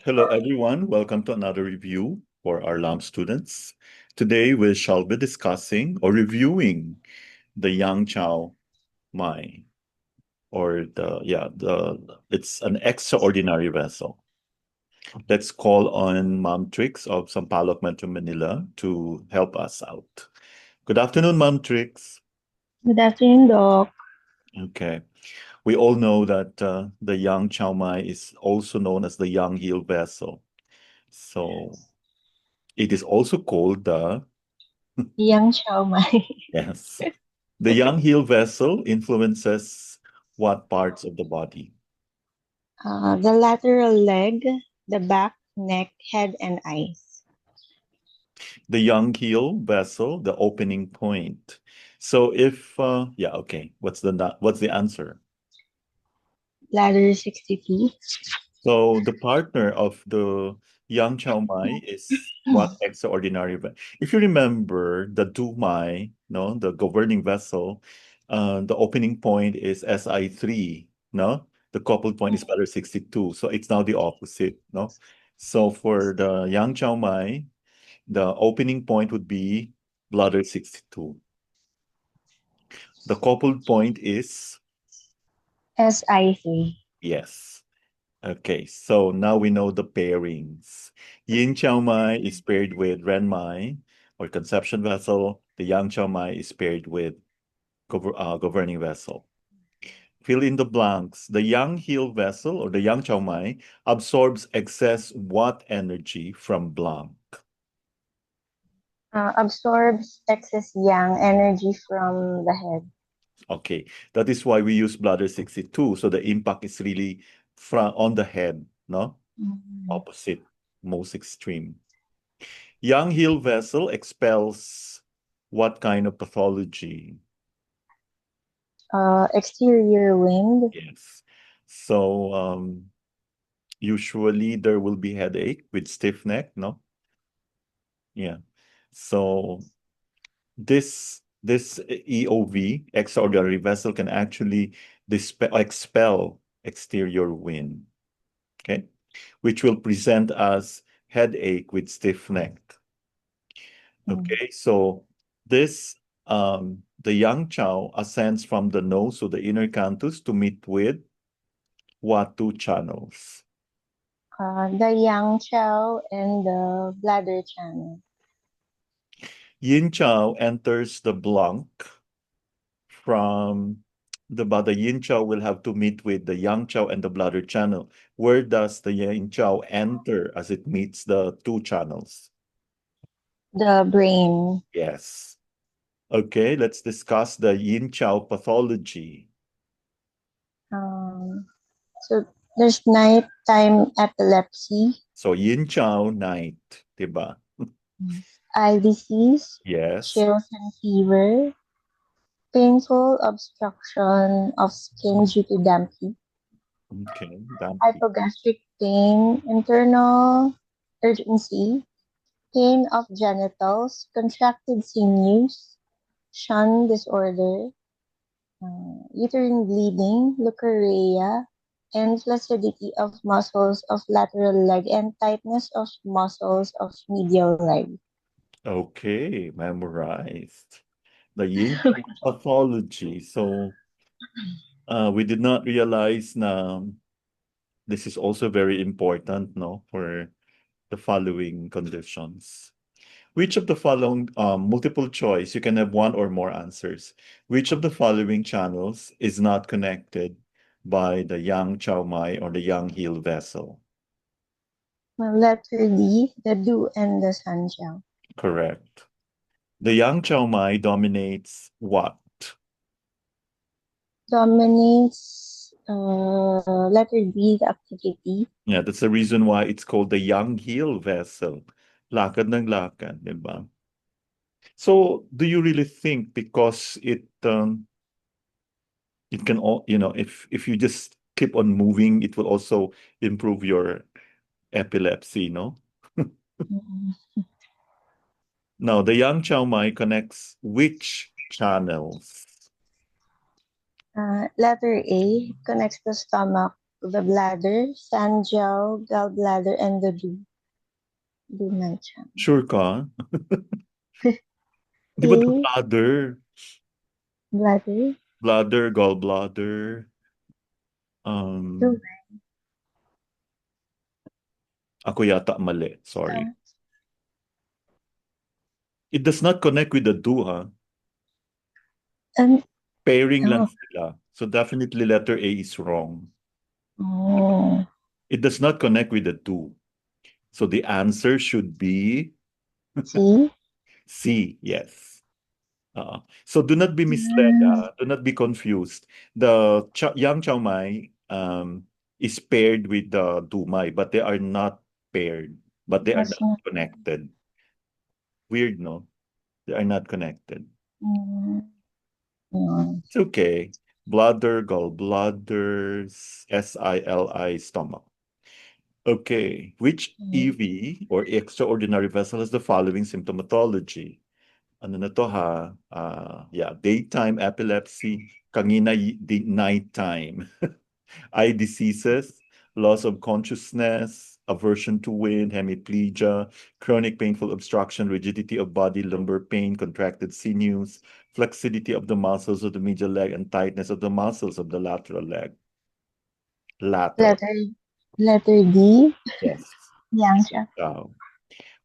Hello, everyone. Welcome to another review for our LAM students. Today, we shall be discussing or reviewing the Yang Chow Mai, or it's an extraordinary vessel. Let's call on Mom Trix of Sampaloc, Metro Manila to help us out. Good afternoon, Mom Trix. Good afternoon, Doc. Okay. We all know that the Yang Chow Mai is also known as the Yang Heel vessel. So it is also called the Yang Chow Mai. Yes. The young heel vessel influences what parts of the body? The lateral leg, the back, neck, head, and eyes. The young heel vessel, the opening point. So okay, what's the answer? Bladder 62. So the partner of the young Chow Mai is what extraordinary If you remember the Du Mai, no, the governing vessel, the opening point is SI3, no? The coupled point is bladder 62. So it's now the opposite, no? So for the Yang Chow Mai, the opening point would be bladder 62. The coupled point is SI3. yes. Okay, so now we know the pairings. Yin Chow Mai is paired with Ren Mai or conception vessel. The Yang Chow Mai is paired with governing vessel. Fill in the blanks. The Yang Heel vessel or the Yang Chow Mai absorbs excess what energy from blank? Absorbs excess yang energy from the head. Okay, that is why we use bladder 62. So the impact is really on the head, no? Mhm. Opposite, most extreme. Young heel vessel expels what kind of pathology? Exterior wind. Yes. So usually there will be headache with stiff neck, no? Yeah. So this EOV, extraordinary vessel, can actually expel exterior wind, okay? Which will present as headache with stiff neck. Mm. Okay, so this the Yang Chow ascends from the nose, so the inner canthus, to meet with what two channels? The Yang Chow and the bladder channel. Yin Chow enters the blank from the Yin Chow will have to meet with the Yang Chow and the bladder channel. Where does the Yin Chow enter as it meets the two channels? The brain. Yes. Okay, let's discuss the Yin Chow pathology. Um, so there's nighttime epilepsy, So Yin Chow night, diba? eye disease, Yes. chills and fever, painful obstruction of skin due to damp heat, Okay, damn. hypogastric pain, internal urgency, pain of genitals, contracted sinews, Shan disorder, uterine bleeding, leukorrhea, and flaccidity of muscles of lateral leg and tightness of muscles of medial leg. Okay, memorized. The yin pathology. So we did not realize na this is also very important, no, for the following conditions. Which of the following multiple choice, you can have one or more answers. Which of the following channels is not connected by the Yang Chow Mai or the Yang Heel vessel? Letter D, the Do and the Sanjiao. Correct. The Yang Chow Mai dominates what? Dominates letter B, the activity. Yeah, that's the reason why it's called the Yang Heel vessel. Lakad ng lakad, di ba? So, do you really think because it can all, if you just keep on moving, it will also improve your epilepsy, no? Mm. Now, the Yang Chow Mai connects which channels? Letter A connects the stomach the bladder, Sanjiao, gallbladder, and the Dumanchan. Sure ka? Di ba the A, bladder? bladder, Bladder, gallbladder. Um, Dumai. ako yata mali. Sorry. Uh, It does not connect with the do, ha? and, Pairing lang oh, sila. So definitely letter A is wrong. oh, It does not connect with the do. So the answer should be C. C. Yes. So do not be misled. Mm, Do not be confused. The yang chow mai is paired with the dumai, but they are not paired. But they are was not not, connected. Weird, no? They are not connected. mm, yun. It's okay. Bladder, gallbladders, SILI, stomach. Okay. Which Mm, EV or extraordinary vessel has the following symptomatology? Ano na to ha? Yeah, daytime epilepsy, kanina the nighttime. Eye diseases, loss of consciousness, aversion to wind, hemiplegia, chronic painful obstruction, rigidity of body, lumbar pain, contracted sinews, flexidity of the muscles of the medial leg, and tightness of the muscles of the lateral leg. Lateral. letter, letter D, Yes. Yangcha. Wow.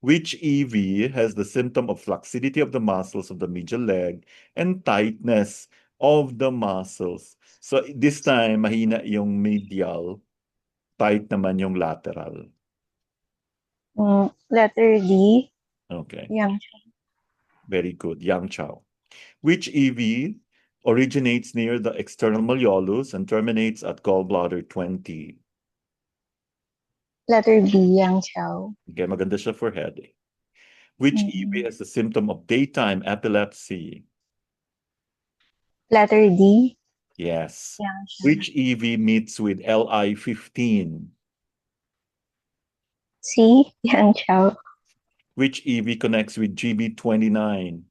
Which EV has the symptom of flacidity of the muscles of the medial leg and tightness of the muscles? So this time, mahina yung medial, tight naman yung lateral. Letter D, Okay, Yangcha. very good. Yang Chow. Which EV originates near the external malleolus and terminates at gallbladder 20? Letter B, Yangchao. Okay, maganda siya for headache. Which EV Mm-mm. has the symptom of daytime epilepsy? Letter D, Yes. Yangcha. Which EV meets with LI15? C, Yangchao. Which EV connects with GB29?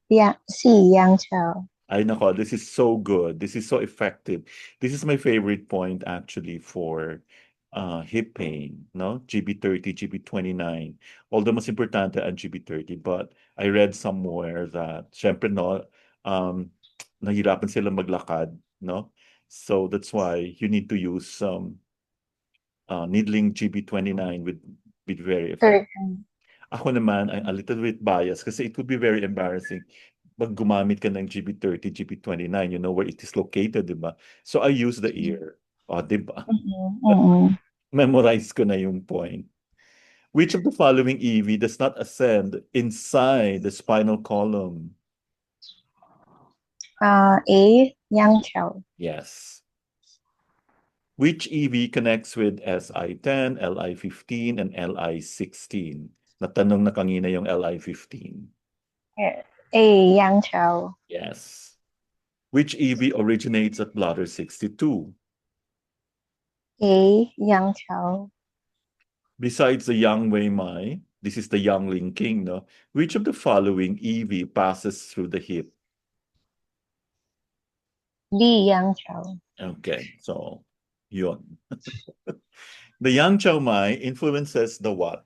Yeah, C, Yangchao. Ay nako, this is so good. This is so effective. This is my favorite point actually for hip pain, no? GB30, GB29. Although mas importante ang GB30, but I read somewhere that syempre no, um, nahirapan sila maglakad, no? So that's why you need to use some needling GB29 with very effective. Certain. Ako naman, I'm a little bit biased kasi it would be very embarrassing pag gumamit ka ng GB30, GB29, you know where it is located, di ba? So I use the ear. O, di ba? Mm-mm. Mm-mm. Memorize ko na yung point. Which of the following EV does not ascend inside the spinal column? A, Yangchao. Yes. Which EV connects with SI10, LI15, and LI16? Natanong na kanina yung LI15. A, Yangchao. Yes. Which EV originates at bladder 62? A, Yangchao. Besides the Yang Wei Mai, this is the Yang Ling King, no? Which of the following EV passes through the hip? B, Yangchao. Okay, so yun. The Yang Chow Mai influences the what?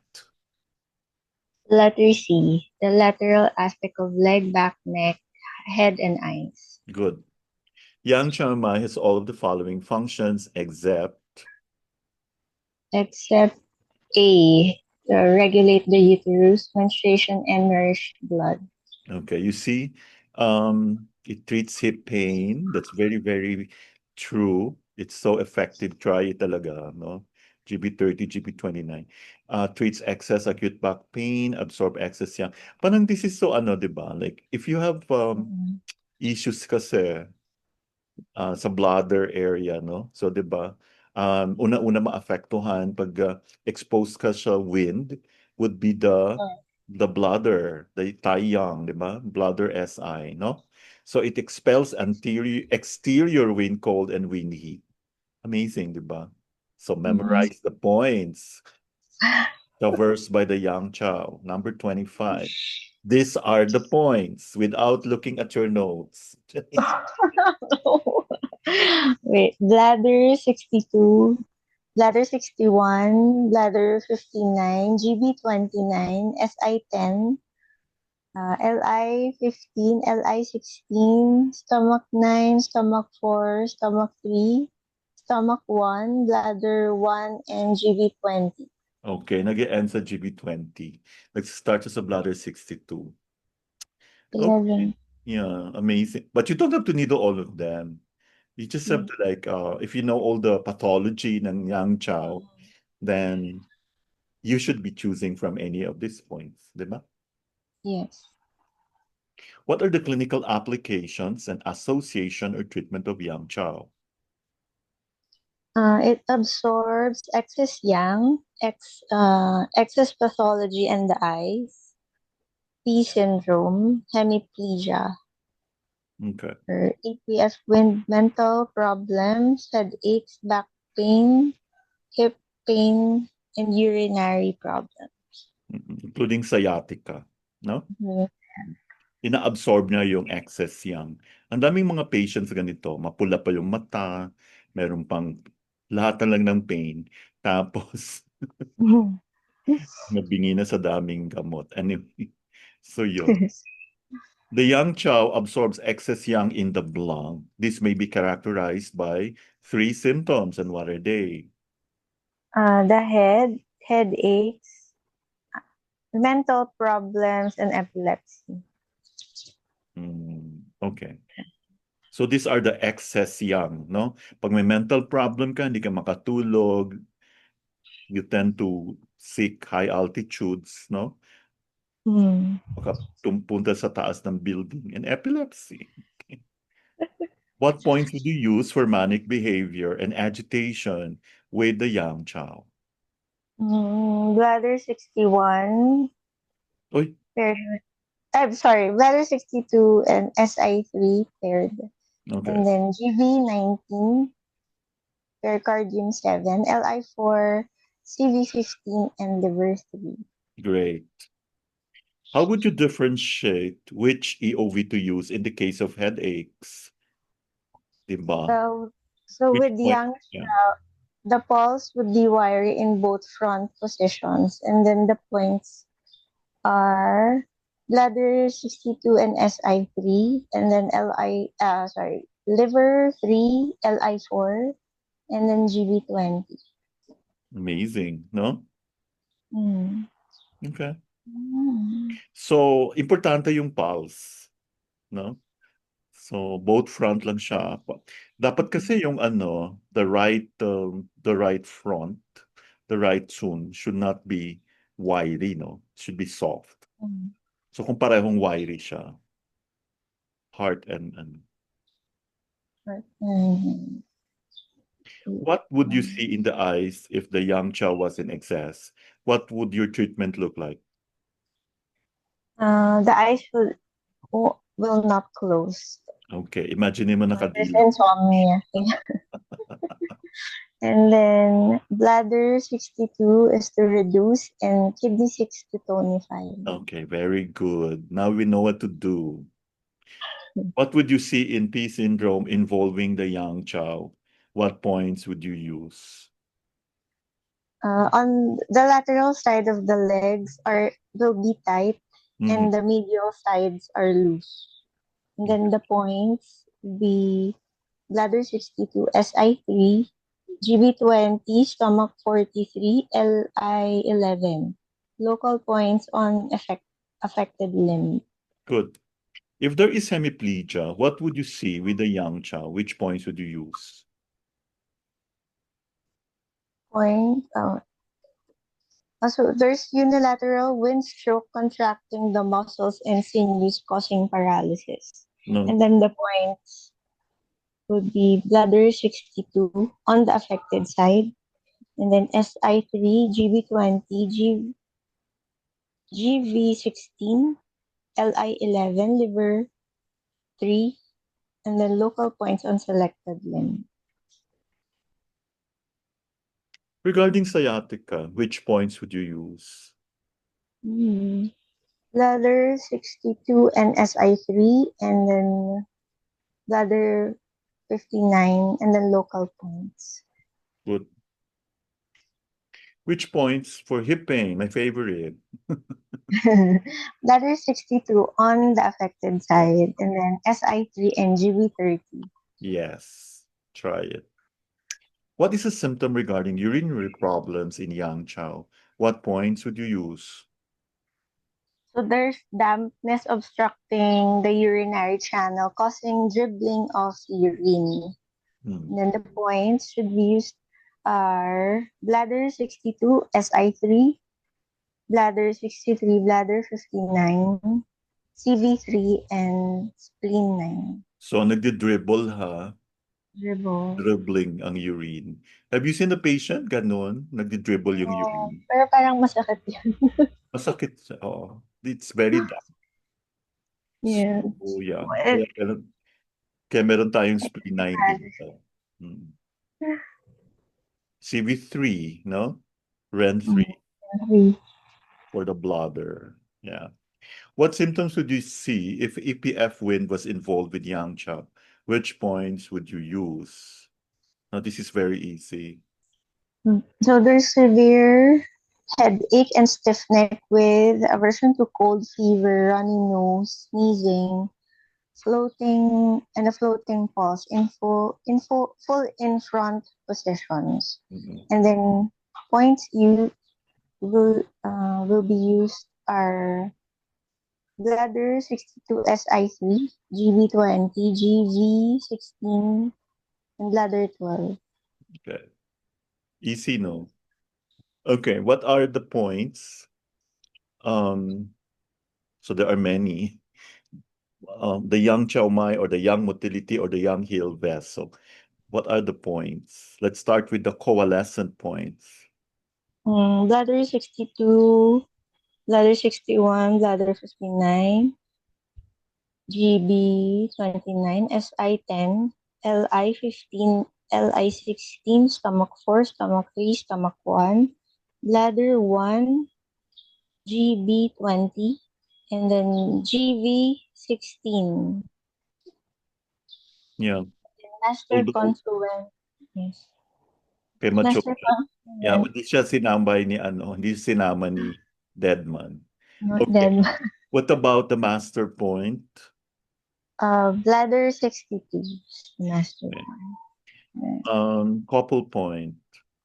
Letter C, the lateral aspect of leg, back, neck, head, and eyes. Good. Yang Chow Mai has all of the following functions Except A, regulate the uterus, menstruation, and nourish blood. okay, you see, it treats hip pain. That's very, very true. It's so effective. Try it talaga, no? GB30, GB29. Treats excess acute back pain, absorb excess yang. Parang this is so ano, di ba? Like, if you have Mm-mm. issues kasi sa bladder area, no? So, di ba? Una-una maapektuhan pag exposed ka sa wind would be the bladder, the taiyang, di ba? Bladder SI, no? So it expels exterior wind cold and wind heat. Amazing, di ba? So Mm-mm. memorize the points. Traversed by the Yang Chow. Number 25. These are the points without looking at your notes. Wait, bladder 62, bladder 61, bladder 59, GB 29, SI 10, LI 15, LI 16, stomach 9, stomach 4, stomach 3, stomach 1, bladder 1, and GB 20. Okay, nag-e-end sa GB20. Nag-start siya sa bladder 62. Okay. 11. Yeah, amazing. But you don't have to needle all of them. You just have Mm. to like, if you know all the pathology ng Yang Chow, Mm. then you should be choosing from any of these points, di ba? Yes. What are the clinical applications and association or treatment of Yang Chow? It absorbs excess yang, excess pathology in the eyes, P syndrome, hemiplegia, Okay. or EPF wind, mental problems, headaches, back pain, hip pain, and urinary problems. Including sciatica, no? Mhm. Ina-absorb niya yung excess yang. Ang daming mga patients ganito, mapula pa yung mata, meron pang lahat na lang ng pain. Tapos, nabingi na sa daming gamot. Anyway, so yun. The yang chow absorbs excess yang in the blood. This may be characterized by three symptoms. And what are they? The head, headaches, mental problems, and epilepsy. Okay. So these are the excess yang, no? Pag may mental problem ka, hindi ka makatulog, you tend to seek high altitudes, no? Hmm. Makatumpunta sa taas ng building, and epilepsy. What points would you use for manic behavior and agitation with the yang chow? Bladder 61, Oy, paired. I'm sorry, bladder 62 and SI3 paired. okay, And then GV 19, pericardium 7, LI4, CV 15, and liver 3. great. How would you differentiate which EOV to use in the case of headaches? Diba? So Which with point? young, Yeah. the pulse would be wiry in both front positions, and then the points are bladder 62 and SI3, and then liver 3, LI4, and then GB 20. Amazing, no? Mm. Okay. Mm. So, importante yung pulse, no? So, both front lang siya. Dapat kasi yung ano, the right front, the right zone should not be wiry, no? Should be soft. Mm. So, kung parehong wiry siya, heart and Mm. what would you see in the eyes if the yang chow was in excess? What would your treatment look like? The eyes will not close. Okay, imagine mo There's nakadilat. insomnia. And then bladder 62 is to reduce and kidney 6 to tonify. Okay, very good. Now we know what to do. What would you see in P syndrome involving the yang chow? What points would you use? On the lateral side of the legs will be tight Mhm. and the medial sides are loose. And then the points will be bladder 62, SI3, GB20, stomach 43, LI11. Local points on affected limb. Good. If there is hemiplegia, what would you see with the yang chow? Which points would you use? Point. Also, there's unilateral windstroke contracting the muscles and sinews causing paralysis. No, And then the points would be bladder 62 on the affected side, and then SI3, GB20, GV16, LI11, liver 3, and then local points on selected limb. regarding sciatica, which points would you use? Bladder 62 and SI3, and then bladder 59, and then local points. Good. Which points for hip pain? My favorite. Bladder 62 on the affected side, and then SI3 and GB30. Yes, try it. What is a symptom regarding urinary problems in Yang Chow? What points would you use? So there's dampness obstructing the urinary channel, causing dribbling of urine. Hmm. And then the points should be used are bladder 62, SI3, bladder 63, bladder 59, CV3, and spleen 9. So, nagdi-dribble ha? Dribble. Dribbling ang urine. Have you seen the patient? Ganon? Nagdi-dribble yung Oh, urine. pero parang masakit yun. Masakit siya. Oo. It's very dark. Yeah. So, yeah. It, Kaya meron tayong spleen 9 dito. Hmm. CV3, no? REN 3 for the bladder. Yeah. What symptoms would you see if EPF wind was involved with Yang Chow? Which points would you use? Now, this is very easy. So there's severe headache and stiff neck with aversion to cold, fever, runny nose, sneezing, floating, and a floating pulse in full in front positions. Mhm. And then points you will be used are bladder 62 SI3, GB20, GV16, and bladder 12. Okay. Easy, no? Okay, what are the points? So there are many. The Yang Chow Mai or the Yang motility or the Yang heel vessel. What are the points? Let's start with the coalescent points. Bladder 62, bladder 61, bladder 59, GB29, SI10, LI15, LI16, stomach 4, stomach 3, stomach 1, bladder 1, GB20, and then GV16. Yeah. Master Although, confluent. Yes. premature. Master Yeah, confluent. hindi siya sinambay ni ano, hindi sinama ni Deadman. Not Okay. dead. What about the master point? Bladder 62. Master Okay. point. Couple point.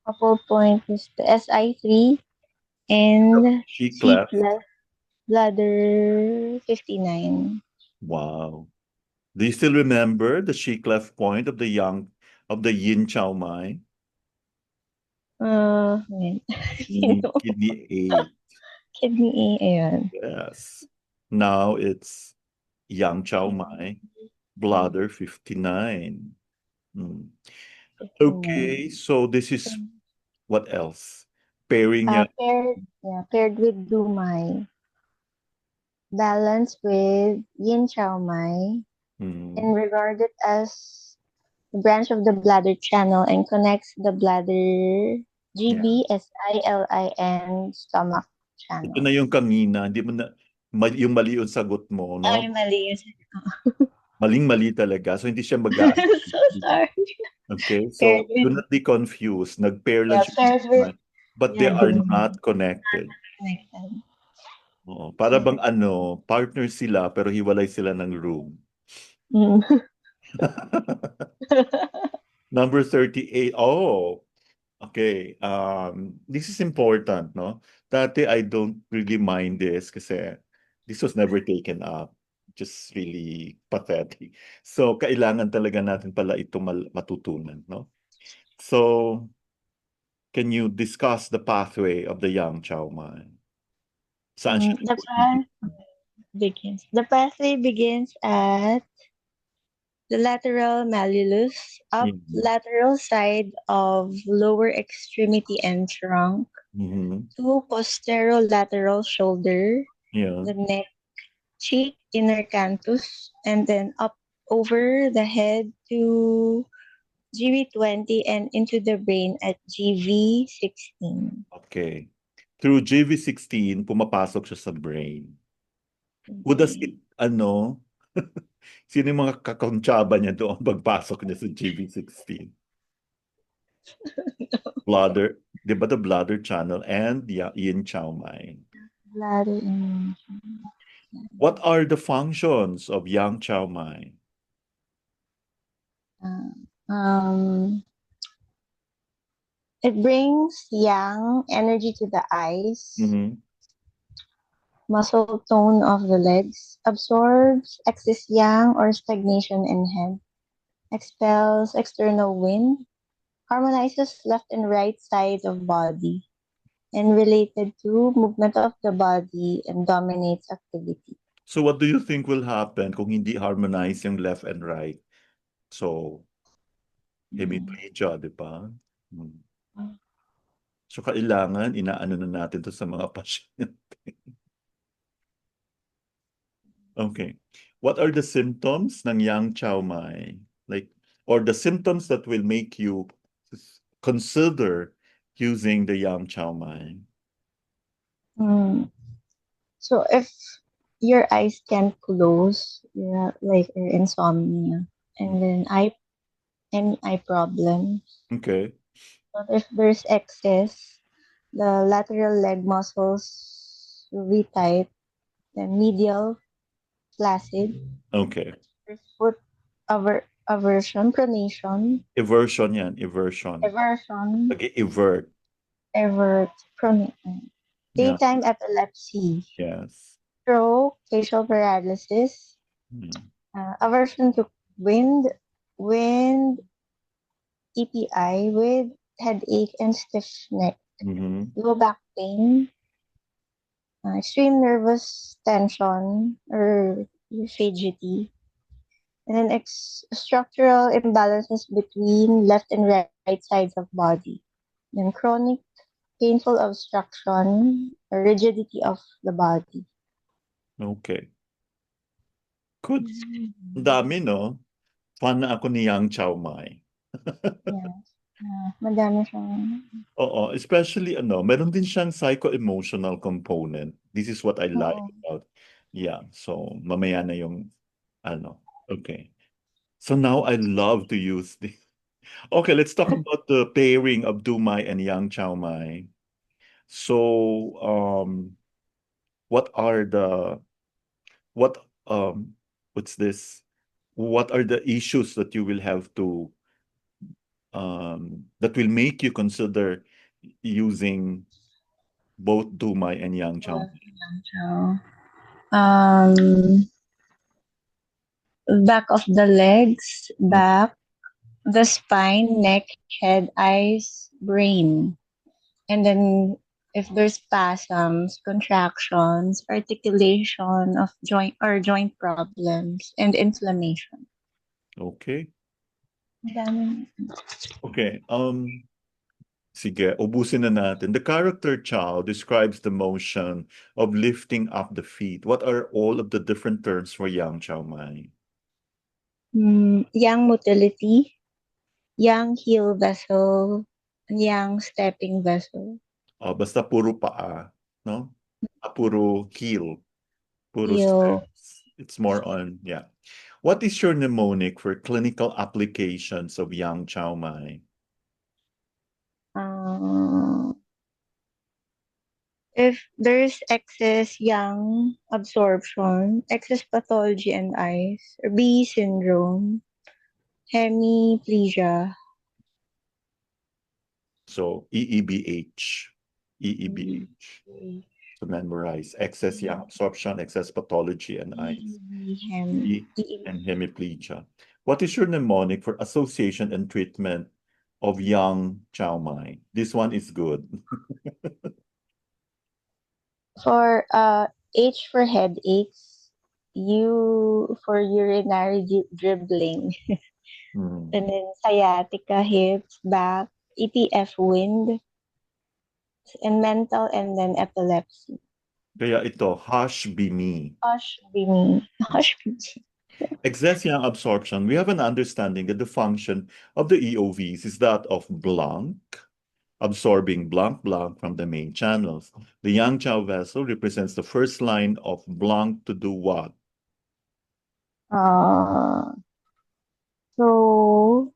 Couple point is the SI3 and She C left. plus bladder 59. Wow. Do you still remember the she cleft point of the Yin Chow Mai? Wait. Kidney 8. Kidney A, ayan. Yes. Now it's Yang Chow Mai, bladder 59. Hmm. Okay, 59. so this is what else? Pairing niya. Paired with Dumai. Balanced with Yin Chow Mai Hmm. and regarded as the branch of the bladder channel and connects the bladder Yeah. GB, SI, LI, and stomach Ito na channel. yung kanina, hindi mo na, yung mali yung sagot mo, no? Ay, mali yun. Maling-mali talaga. So, hindi siya So sorry. Okay? Paired So, do with, not be confused. Nag-pair lang yeah, siya. paired with, But they yeah, are Dumai. not connected. Connected. Oo, para bang ano, partner sila pero hiwalay sila ng room. Mm. Number 38. Oh, okay. This is important, no? Dati I don't really mind this kasi this was never taken up. Just really pathetic. So, kailangan talaga natin pala ito matutunan, no? So, can you discuss the pathway of the Yang Chow Man? Saan siya The path begins. The pathway begins at the lateral malleolus, up Mhm. lateral side of lower extremity and trunk, Mhm. to posterolateral shoulder, Yeah. the neck, cheek, inner canthus, and then up over the head to GV20 and into the brain at GV16. Okay. Through GV16, pumapasok siya sa brain. Who does Okay. it, ano? Sino yung mga kakontsaba niya doon pagpasok niya sa GB16? Bladder, di ba the Bladder Channel and Yin Chow Mai? Bladder and What are the functions of Yang Chow Mai? um, it brings yang energy to the eyes, Mhm. muscle tone of the legs, absorbs excess yang or stagnation in head, expels external wind, harmonizes left and right sides of body, and related to movement of the body and dominates activity. So what do you think will happen kung hindi harmonize yung left and right? So, Mm. hemiplegia, di ba? Hmm. So, kailangan inaano na natin to sa mga pasyente. Okay. What are the symptoms ng Yang Chow Mai? Like, or the symptoms that will make you consider using the Yang Chow Mai? Mm. So if your eyes can't close, yeah, like your insomnia, and then any eye problems. Okay. But if there's excess, the lateral leg muscles will be tight, then medial flaccid, Okay. there's foot aversion, pronation, Eversion yan. Eversion. eversion, Okay, evert. evert, pronation. Yeah. Daytime epilepsy, Yes. stroke, facial paralysis, Mm. aversion to wind, TPI with headache and stiff neck, Mhm. low back pain, extreme nervous tension or fidgety, and then structural imbalances between left and right sides of body, then chronic painful obstruction or rigidity of the body. Okay. Good. Ang dami, no? Fan na ako ni Yang Chow Mai. Yes. Madami siyang... Oo, especially meron din siyang psycho-emotional component. This is what I like Oo. about. Yeah, so mamaya na yung Okay. So now I love to use the. Okay, let's talk about the pairing of Dumai and Yang Chow Mai. So, what are the what what's this? What are the issues that you will have to that will make you consider using both Dumai and Yang Chow Mai? So, um, back of the legs, Mm. back, the spine, neck, head, eyes, brain. And then if there's spasms, contractions, articulation of joint problems, and inflammation. Okay. Madami. Okay. Sige, ubusin na natin. The character Chow describes the motion of lifting up the feet. What are all of the different terms for Yang Chow Mai? Yang motility, yang heel vessel, yang stepping vessel. Basta puro paa, no? Puro heel, puro Heel. steps. It's more on, yeah. What is your mnemonic for clinical applications of Yang Chow Mai? Uh, if there's excess yang absorption, excess pathology in eyes, or B syndrome, hemiplegia, So, EEBH. EEBH. To memorize. Excess yang absorption, excess pathology, and eyes. E and hemiplegia. What is your mnemonic for association and treatment of Yang Chow Mai? This one is good. For H for headaches, U for urinary dribbling, Hmm. and then sciatica, hips, back, EPF, wind, and mental, and then epilepsy. Kaya ito, hush be me. Hush, Bini. Hush, Bini. Excess yang absorption, we have an understanding that the function of the EOVs is that of blank, absorbing blank from the main channels. The Yang Chow vessel represents the first line of blank to do what? Uh, so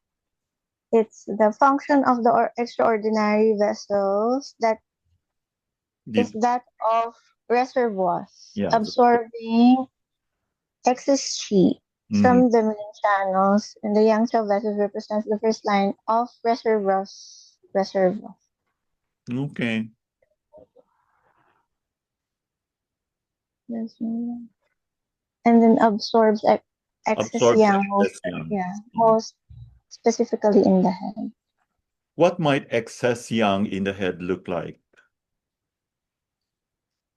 it's the function of the extraordinary vessels that is Did that of reservoirs, yeah. absorbing excess heat Mhm. from the main channels, and the Yangtze vessels represents the first line of reservoirs. Reservoirs. Okay. Yes, and then absorbs excess Absorbs yang excess yang. Mhm. most specifically in the head. What might excess yang in the head look like?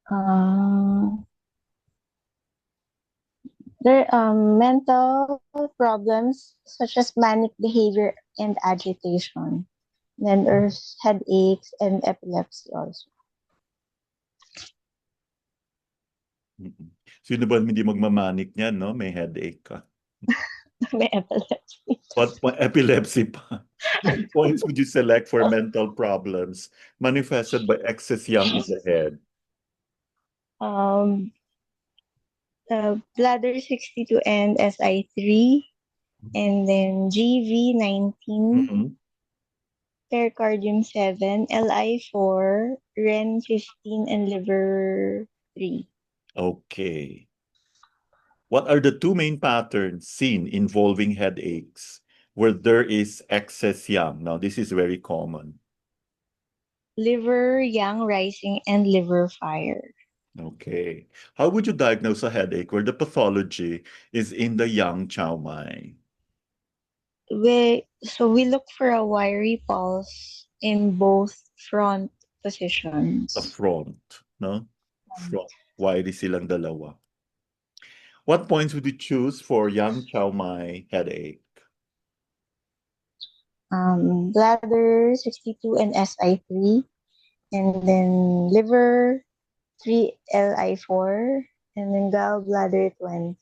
Uh, there mental problems such as manic behavior and agitation. Then there's headaches and epilepsy also. Mhm. Sino ba hindi magmamanik niyan, no? May headache ka. May epilepsy. What epilepsy pa? What points would you select for mental problems manifested by excess yang in the head? Um, bladder 62 and SI3, and then GV19, Mhm. pericardium 7, LI4, REN 15, and liver 3. Okay. What are the two main patterns seen involving headaches where there is excess yang? Now, this is very common. Liver yang rising and liver fire. Okay. How would you diagnose a headache where the pathology is in the yang chow mai? We look for a wiry pulse in both front The positions. front, no? Front. Why silang dalawa? What points would you choose for yang chow mai headache? Bladder 62 and SI3, and then liver 3 LI4, and then gallbladder 20.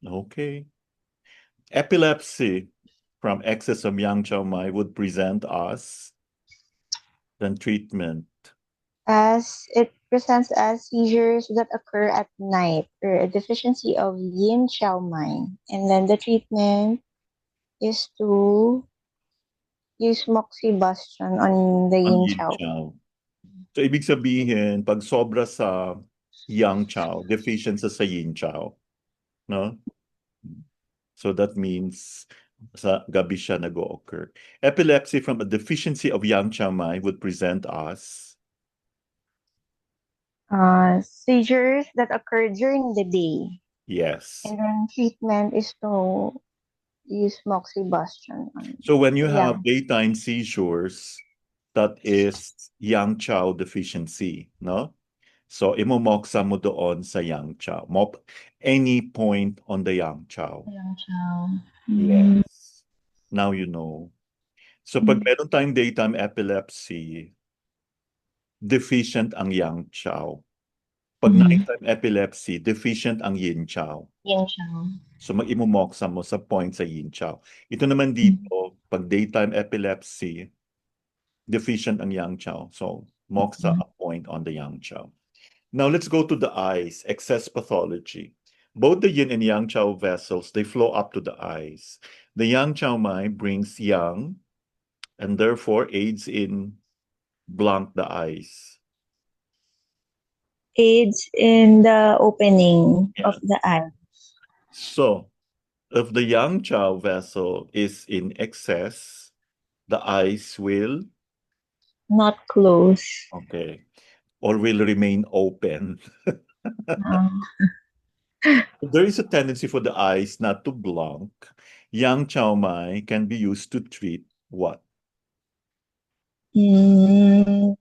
Okay. Epilepsy from excess of yang chow mai would present us then treatment. As it presents as seizures that occur at night or a deficiency of yin chow mai. And then the treatment is to use moxibustion on the Ang yin yin chow. chow. So, ibig sabihin, pag sobra sa yang chow, deficient sa yin chow. No? So that means sa gabi siya nag-o-occur. Epilepsy from a deficiency of yang chow mai would present us. Seizures that occur during the day. Yes. And then treatment is to use moxibustion on So when you yeah. have daytime seizures, that is yang chow deficiency, no? So imomoksa mo doon sa yang chow. Any point on the yang chow. Yang chow. Yes. Now you know. So pag Mm. meron tayong daytime epilepsy, deficient ang yang chow. Pag nighttime epilepsy, deficient ang yin chow. Yin chow. So mag-imomoksa mo sa point sa yin chow. Ito naman dito, pag daytime epilepsy, deficient ang yang chow. So moksa a point on the yang chow. Now let's go to the eyes, excess pathology. Both the yin and yang chow vessels, they flow up to the eyes. The yang chow mai brings yang and therefore aids in blank the eyes. Aids in the opening Yeah. of the eye. So if the yang chow vessel is in excess, the eyes will, Not close. okay, or will remain open. Uh, There is a tendency for the eyes not to blink. Yang chow mai can be used to treat what? mm,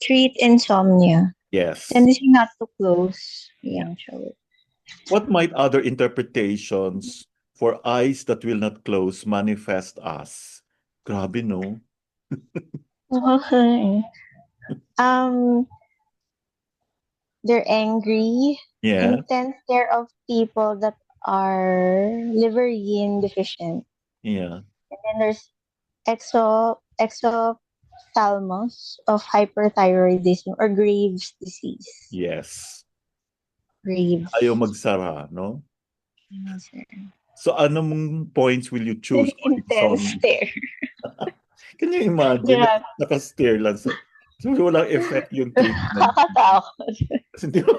treat insomnia. Yes. Tendency not to close. Yeah. Yang chow. What might other interpretations for eyes that will not close manifest as? Grabe, no? um, they're angry, Yeah, intense care of people that are liver yin deficient. yeah, And then there's exophthalmos of hyperthyroidism or Graves' disease. yes. Graves. Ayaw magsara, no? Yes, sir. So, ano mong points will you choose on Intense insomnia? stare. Can you imagine? Grabe. Naka-stare lang sa... So, walang effect yung treatment. Nakakatakot. Kasi di ba?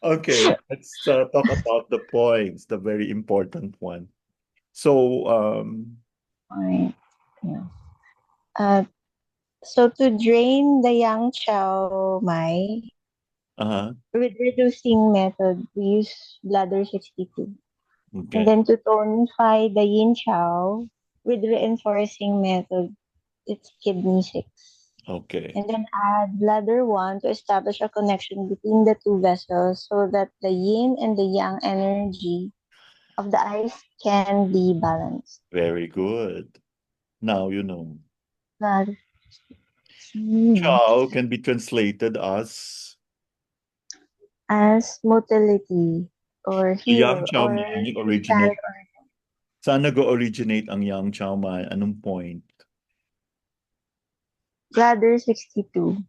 Okay, let's talk about the points, the very important one. So, Alright. Yeah. So to drain the yang chow mai uh-huh, with reducing method, we use bladder 62. And okay, then to tonify the yin chow with reinforcing method, it's kidney 6. okay, And then add bladder 1 to establish a connection between the two vessels so that the yin and the yang energy of the eyes can be balanced. very good. Now you know. That mm, Chow can be translated as as motility or the Yang heal Chow or Mai stand originate. Saan nag-originate ang Yang Chow Mai? Anong point? bladder 62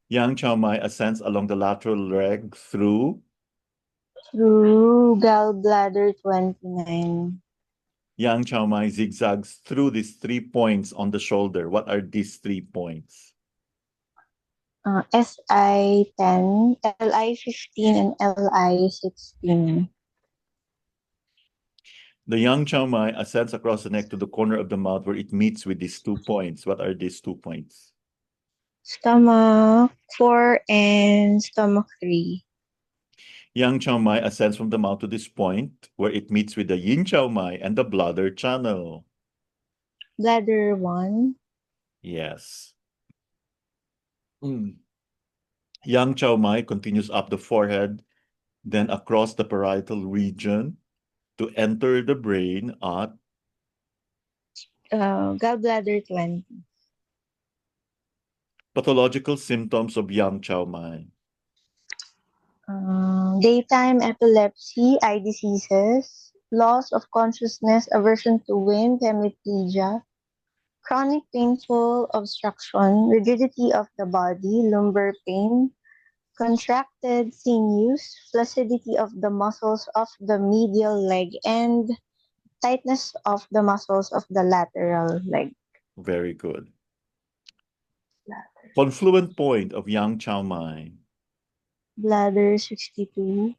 Yang Chow Mai ascends along the lateral leg through through gallbladder 29. Yang Chow Mai zigzags through these 3 points on the shoulder. What are these 3 points? SI10, LI15, and LI16. The Yang Chow Mai ascends across the neck to the corner of the mouth where it meets with these 2 points. What are these 2 points? Stomach 4 and stomach 3. Yang Chow Mai ascends from the mouth to this point where it meets with the Yin Chow Mai and the bladder channel. Bladder 1. Yes. Yang Chow Mai continues up the forehead, then across the parietal region to enter the brain at Gallbladder 20. pathological symptoms of Yang Chow Mai. Daytime epilepsy, eye diseases, loss of consciousness, aversion to wind, hemiplegia, chronic painful obstruction, rigidity of the body, lumbar pain, contracted sinews, flaccidity of the muscles of the medial leg, and tightness of the muscles of the lateral leg. Very good. Confluent point of Yang Chow Mai. Bladder 62.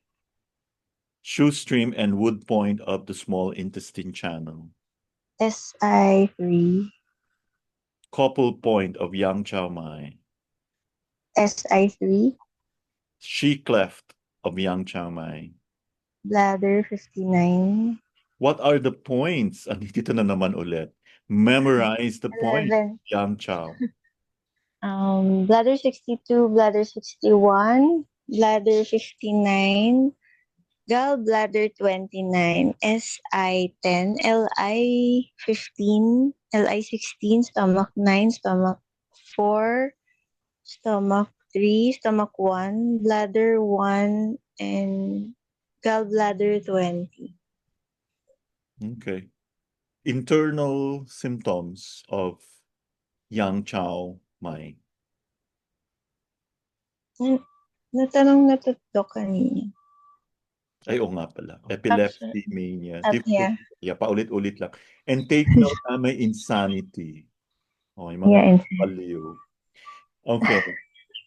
Shoestream and wood point of the small intestine channel. SI3. Couple point of Yang Chow Mai. SI3. She cleft of Yang Chow Mai. Bladder 59. What are the points? Dito na naman ulit. Memorize the point. 11. Yang Chow. Bladder 62, bladder 61, bladder 59, gallbladder 29, SI10, LI15, LI16, stomach 9, stomach 4, stomach 3, stomach 1, bladder 1, and gallbladder 20. Okay. Internal symptoms of Yang Chow Mai. Natanong na to kanina. Ay, oo nga pala. Epilepsy, mania. Yeah. Yeah, paulit-ulit lang. And take note na may insanity. Oh, yung mga Yeah, baliw. Okay.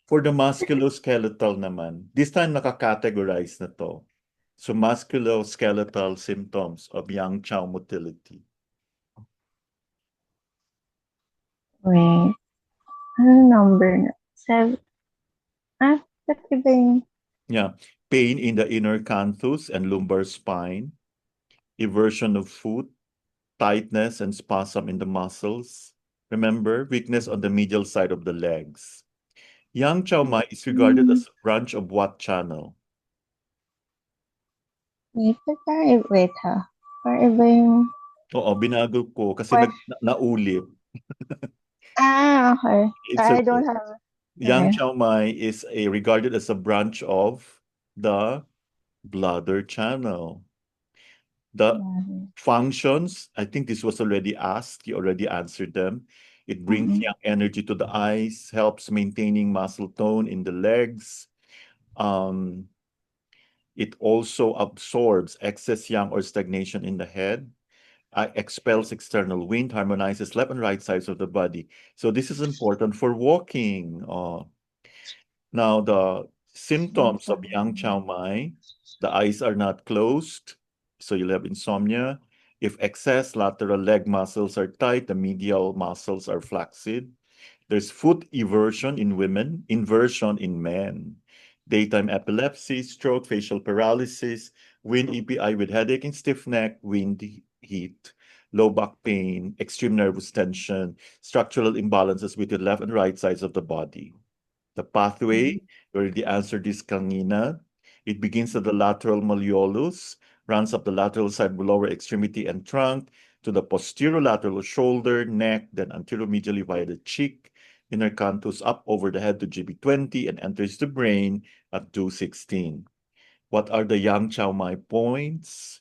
For the musculoskeletal naman, this time naka-categorize na to. So musculoskeletal symptoms of Yang Chow motility. wait. Ano number na? 7. Ba't iba yung... Yeah. Pain in the inner canthus and lumbar spine, eversion of foot, tightness and spasm in the muscles. Remember, weakness on the medial side of the legs. Yang Chow Mai is regarded as a branch of what channel? Wait ha. Parang iba yung... Oo, binago ko kasi What? naulit. Okay. It's I okay. don't have... Yang Chow Mai is regarded as a branch of the bladder channel. The functions, I think this was already asked, you already answered them. It brings yang energy to the eyes, helps maintaining muscle tone in the legs, Um, it also absorbs excess yang or stagnation in the head, expels external wind, harmonizes left and right sides of the body. So this is important for walking. Now, the symptoms of Yang Chow Mai, the eyes are not closed, so you'll have insomnia. If excess lateral leg muscles are tight, the medial muscles are flaccid. There's foot eversion in women, inversion in men. Daytime epilepsy, stroke, facial paralysis, wind EPI with headache and stiff neck, wind heat, low back pain, extreme nervous tension, structural imbalances with the left and right sides of the body. The pathway, we already answered this kanina. It begins at the lateral malleolus, runs up the lateral side of lower extremity and trunk to the posterolateral shoulder, neck, then anteromedially via the cheek, inner canthus up over the head to GB20 and enters the brain at 216. What are the Yang Chow Mai points?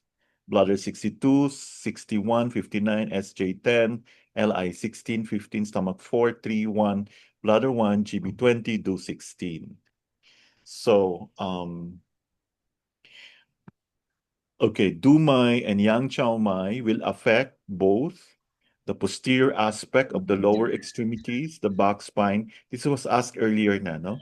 Bladder 62, 61, 59, SJ10, LI 16, 15, stomach 4, 3, 1, bladder 1, GB20, do 16. So, okay, Du Mai and Yang Chow Mai will affect both the posterior aspect of the lower extremities, the back spine. This was asked earlier na, no?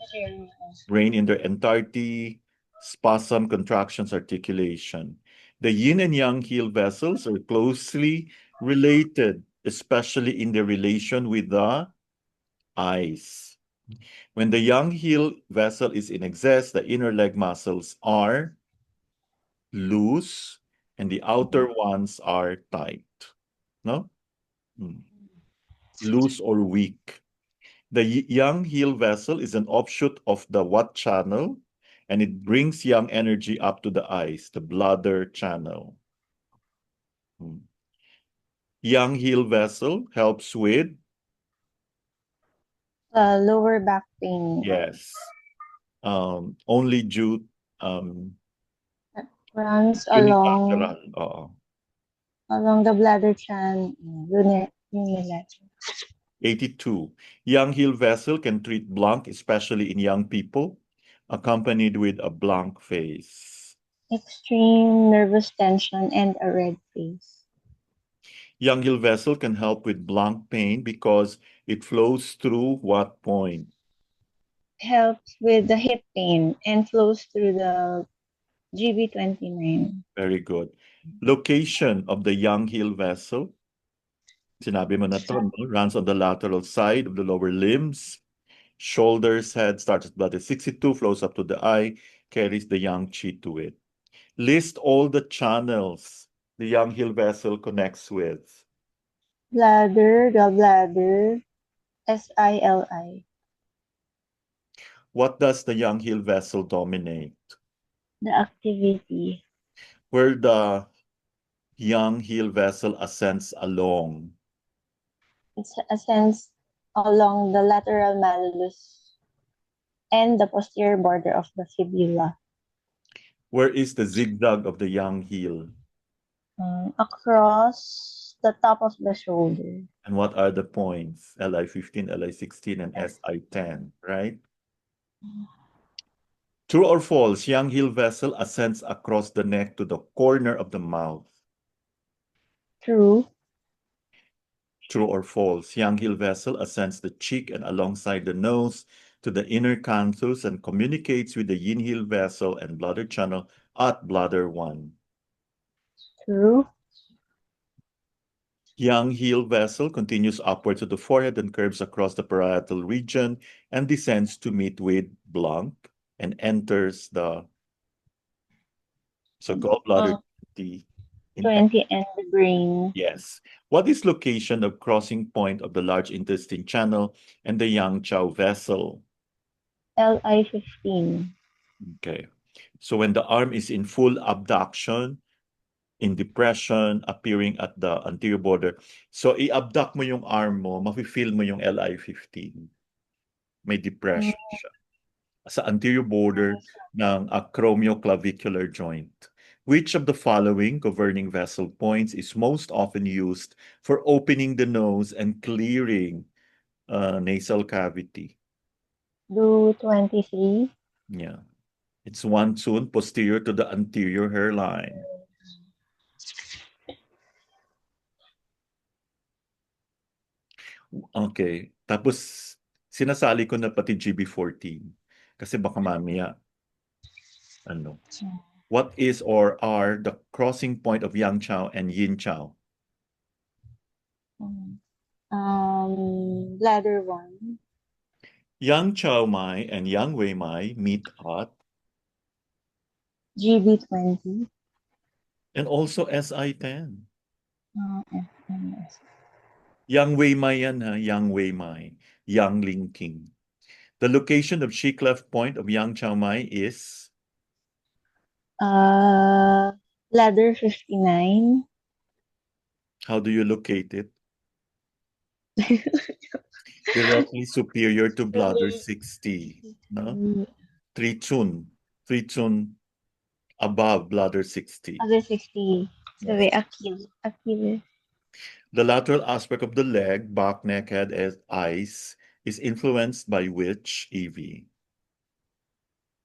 Brain in their entirety, spasm, contractions, articulation. The yin and yang heel vessels are closely related, especially in their relation with the eyes. When the yang heel vessel is in excess, the inner leg muscles are loose and the outer ones are tight. No? Loose or weak. The yang heel vessel is an offshoot of the what channel, and it brings yang energy up to the eyes, the bladder channel. Yang heel vessel helps with, Lower back pain. yes, only due Runs along unilateral. the bladder channel, unilateral. 82. Yang heel vessel can treat blank, especially in young people, accompanied with a blank face. Extreme nervous tension and a red face. Yang heel vessel can help with blank pain because it flows through what point? Helps with the hip pain and flows through the GB29. Very good. Location of the yang heel vessel. Sinabi mo na to, no? Runs on the lateral side of the lower limbs. Shoulders, head starts at bladder 62, flows up to the eye, carries the yang qi to it. List all the channels the yang heel vessel connects with. Bladder, gallbladder, SILI. What does the yang heel vessel dominate? The activity. Where the yang heel vessel ascends along. It ascends along the lateral malleus and the posterior border of the fibula. Where is the zigzag of the yang heel? Across the top of the shoulder. And what are the points? LI15, LI16, and SI10, right? True or false, yang heel vessel ascends across the neck to the corner of the mouth. True. True or false, yang heel vessel ascends the cheek and alongside the nose to the inner canthus and communicates with the yin heel vessel and bladder channel at bladder 1. True. Yang heel vessel continues upward to the forehead and curves across the parietal region and descends to meet with blank and enters the gallbladder 20 and the brain. Yes. What is location of crossing point of the large intestine channel and the yang chow vessel? LI15. Okay. So when the arm is in full abduction, in depression, appearing at the anterior border. So i-abduct mo yung arm mo, mafe-feel mo yung LI15. May depression siya. Sa anterior border ng acromioclavicular joint. Which of the following governing vessel points is most often used for opening the nose and clearing nasal cavity? Do 23. Yeah. It's one tune posterior to the anterior hairline. Okay. Tapos, sinasali ko na pati GB14. Kasi baka mamaya, ano. What is or are the crossing point of Yang Chow and Yin Chow? Bladder 1. Yang Chow Mai and Yang Wei Mai meet at, GB20. and also SI10. FMS. Yang Wei Mai yan ha, Yang Wei Mai, Yang Linking. The location of Chi Cleft Point of Yang Chow Mai is, Bladder 59. how do you locate it? Directly superior to bladder 60. No? 3 tune above bladder 60. Bladder 60. So, Yes. wait, Achilles. The lateral aspect of the leg, back, neck, head, and eyes is influenced by which EV?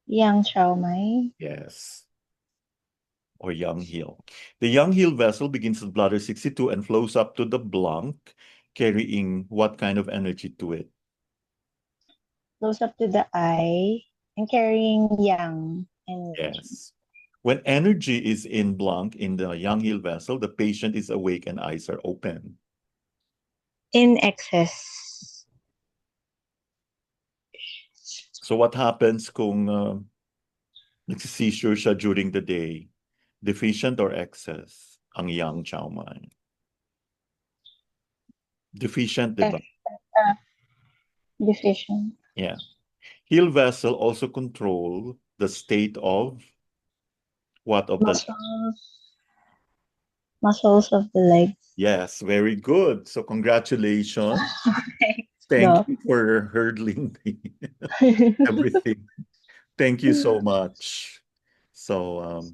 Yang Chow Mai. Yes. Or Yang heel. The Yang heel vessel begins at bladder 62 and flows up to the blank, carrying what kind of energy to it? Close up to the eye and carrying yang energy. Yes. When energy is in blank in the Yang heel vessel, the patient is awake and eyes are open. In excess. So what happens kung nagsi-seizure siya during the day? Deficient or excess ang Yang Chow Mai? Deficient, di ba? Deficient. Yeah. Heel vessel also control the state of what of the Muscles of the legs. Yes, very good. So congratulations. Thanks, Thank Doc. you for hurdling everything. Thank you so much. So